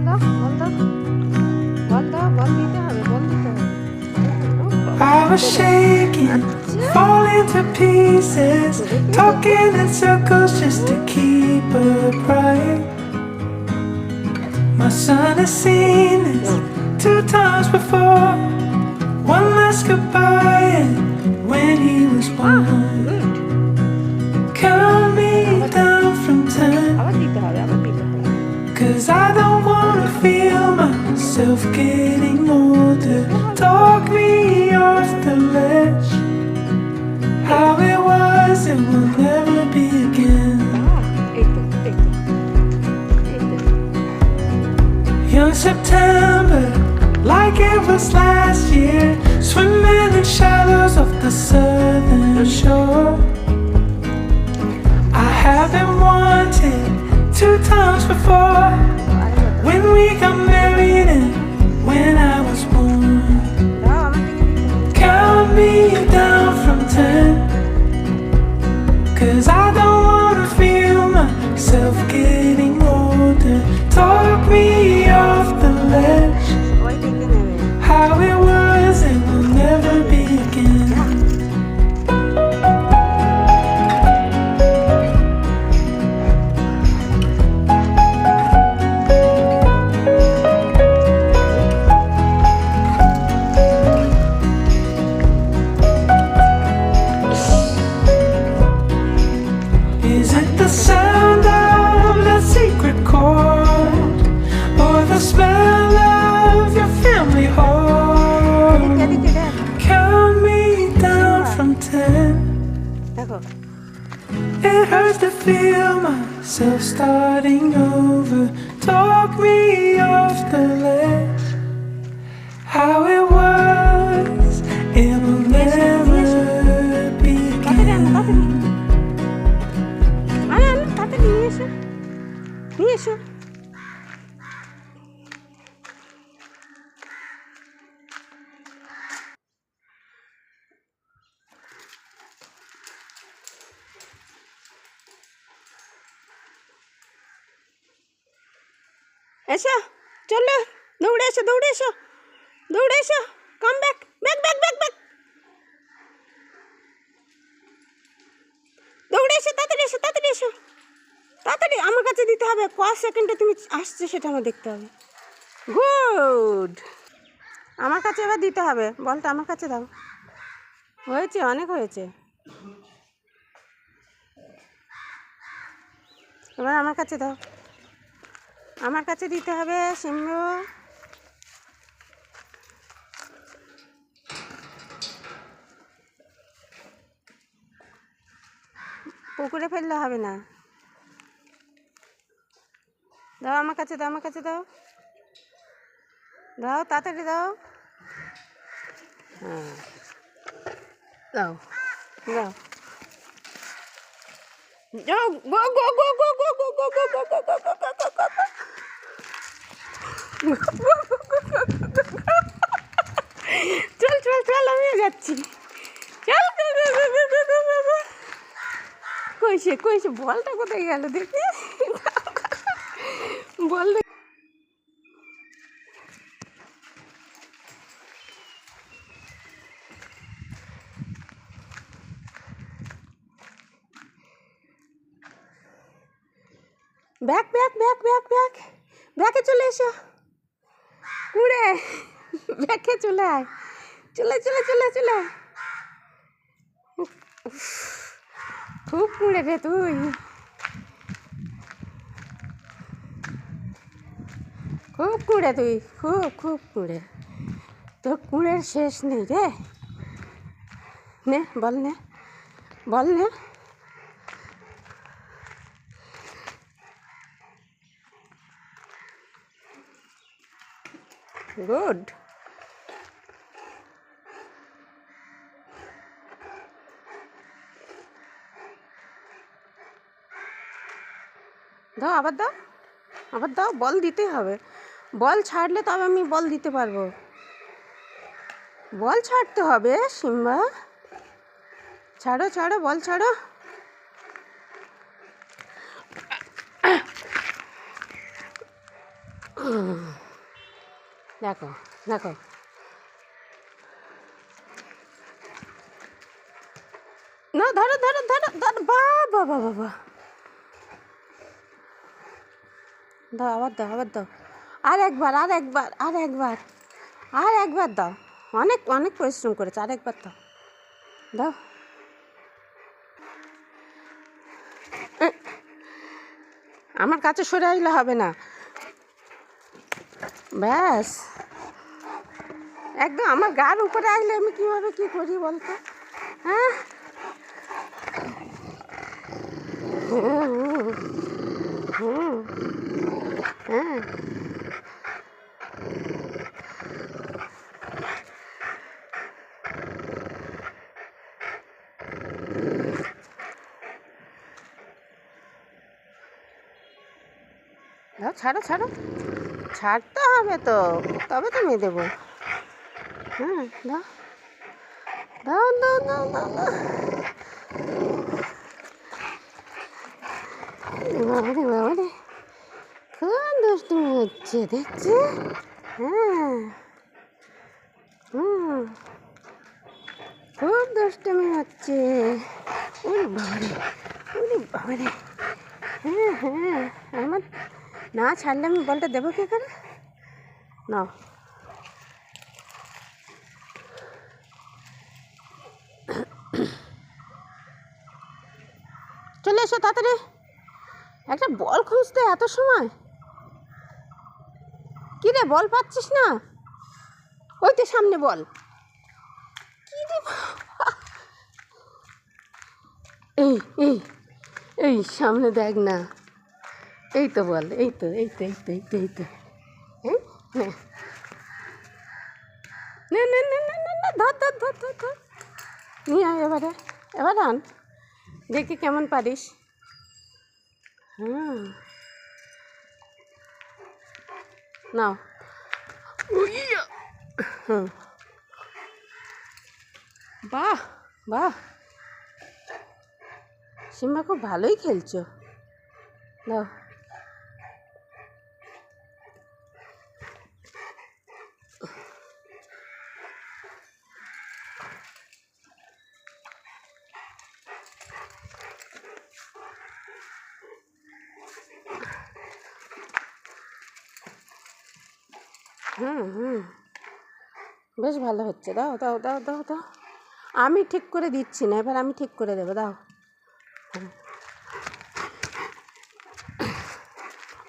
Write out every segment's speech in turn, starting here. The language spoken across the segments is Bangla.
দাও বল দাও বল দাও, বল দিতে হবে, বল দিতে হবে। I was shaking, falling to pieces, talking in circles just to keep upright. My son has seen this 2 times before. One last goodbye, and when he was 1, count me down from 10. আবার দিতে হবে, আবার দিতে হবে। 'Cause I don't wanna feel myself getting older. Talk me off the ledge. How it was, it will never be again. এই তো, এই তো, এই তো। Young September, like it was last year, swimming in shallows of the southern shore. I have been wanted 2 times before. When we got married and when I was born. দাও আমার দিকে দিতে হবে। Count me down from 10. 'Cause I don't wanna feel myself getting older. Talk me off the ledge. ওই দিকে নেবে। How it was, it will never be again. Is it the sound of that secret chord, or the smell of your family home? এদিকে এদিকে দেখ, Count me down from 10. দেখো। It hurts to feel myself starting over. Talk me off the ledge. How it was, it will never be তাড়াতাড়ি আনো, তাড়াতাড়ি। again. আনো, আনো, তাড়াতাড়ি নিয়ে এসো, নিয়ে এসো। এসো, চলো, দৌড়ে এসো, দৌড়ে এসো, দৌড়ে এসো, come back, back back back back, দৌড়ে এসো, তাড়াতাড়ি এসো, তাড়াতাড়ি এসো, তাড়াতাড়ি আমার কাছে দিতে হবে। ক সেকেন্ডে তুমি আসছে সেটা আমার দেখতে হবে। গুড, আমার কাছে এবার দিতে হবে, বলটা আমার কাছে দাও। হয়েছে, অনেক হয়েছে। এবার আমার কাছে দাও, আমার কাছে দিতে হবে সিম্বু। পুকুরে ফেললে হবে না, দাও আমার কাছে, দাও আমার কাছে, দাও দাও, তাড়াতাড়ি দাও। হ্যাঁ, দাও দাও, যাও, গো গো গো গো গো গো গো গো গো গো গো গো গো গো গো গো। চল চল চল, আমিও যাচ্ছি, চল। কইছে কইছে, বলটা কোথায় গেল দেখি, বল। Back back back back back, ব্যাকে চলে এসো, কুড়ে ব্যাকে চলে আয়, চলে চলে চলে চলে। খুব কুড়ে রে তুই, খুব কুড়ে তুই, খুব খুব কুড়ে, তোর কুড়ের শেষ নেই রে। নে বল, নে বল, নে। গুড, দাও, আবার দাও, আবার দাও, বল দিতে হবে। বল ছাড়লে তবে আমি বল দিতে পারবো, বল ছাড়তে হবে সিম্বা। ছাড়ো ছাড়ো, বল ছাড়ো। দেখো দেখো, না ধরো ধরো ধরো ধরো, বাবা বাবা বাবা, দাও আবার দাও আবার দাও, আর একবার আর একবার আর একবার আর একবার দাও, অনেক অনেক পরিশ্রম করেছে, আর একবার দাও দাও। আমার কাছে সরে আসলে হবে না, ব্যাস একদম আমার গার উপরে আসলে আমি কীভাবে কী করি বলতো? হ্যাঁ হ্যাঁ, দাও ছাড়ো ছাড়ো, ছাড়তে হবে তো, তবে তো মেয়ে দেবো। হ্যাঁ দাও দাও দাও দাও দাও দাও, বাবারে বাবারে, খুব দুষ্টুমি হচ্ছে দেখছি। হ্যাঁ খুব দুষ্টুমি হচ্ছে, ওরে বাবারে ওরে বাবারে। হ্যাঁ হ্যাঁ, আমার না ছাড়লে আমি বলটা দেবো কী করে? নাও চলে এসো তাড়াতাড়ি, একটা বল খুঁজতে এত সময়? কী রে বল পাচ্ছিস না? ওই তো সামনে বল। কী রে এই এই এই সামনে দেখ না, এই তো বল, এই তো এই তো এই তো এই তো এই তো, হ্যাঁ হ্যাঁ, না না না না না না, ধর ধর ধর ধর ধর, নিয়ে আয় এবারে, এবার আন, দেখি কেমন পারিস। হুম নাও, হুম, বাহ বাহ, সিম্বা খুব ভালোই খেলছো, দাও। হুম, বেশ ভালো হচ্ছে, দাও দাও দাও দাও দাও, আমি ঠিক করে দিচ্ছি না, এবার আমি ঠিক করে দেবো, দাও।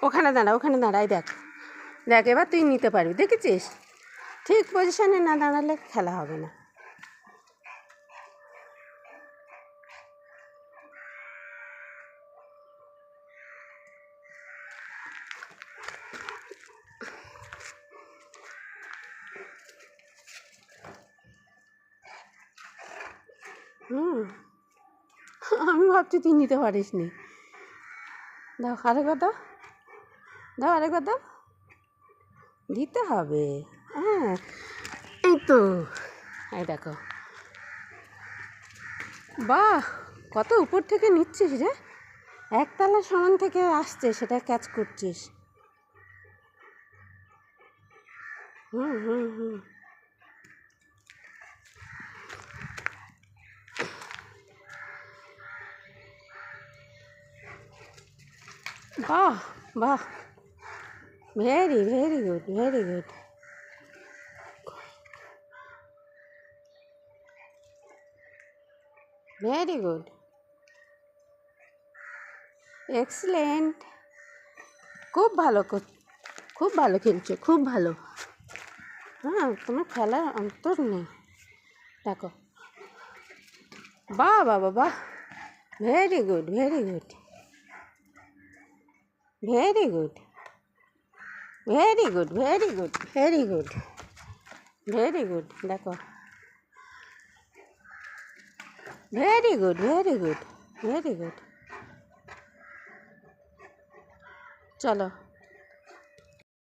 ওখানে দাঁড়া ওখানে দাঁড়াই, দেখ দেখ, এবার তুই নিতে পারবি, দেখেছিস? ঠিক পজিশনে না দাঁড়ালে খেলা হবে না। আমি ভাবছি তুই নিতে পারিস নি, দাও আরেকবার দাও, দাও আরেকবার দাও, দিতে হবে। হ্যাঁ এই তো, এই দেখো, বাহ কত উপর থেকে নিচ্ছিস রে, একতলা সমান থেকে আসছে সেটা ক্যাচ করছিস। হুম হুম হুম, বাহ বাহ, very very good very good, very good, excellent, খুব ভালো খুব ভালো খেলছো, খুব ভালো। হ্যাঁ তোমার খেলার অন্তর নেই, দেখো, বাহ বাবা বাহ, very good very good very good very good very good very good very good, দেখো, very good very good very good, চলো।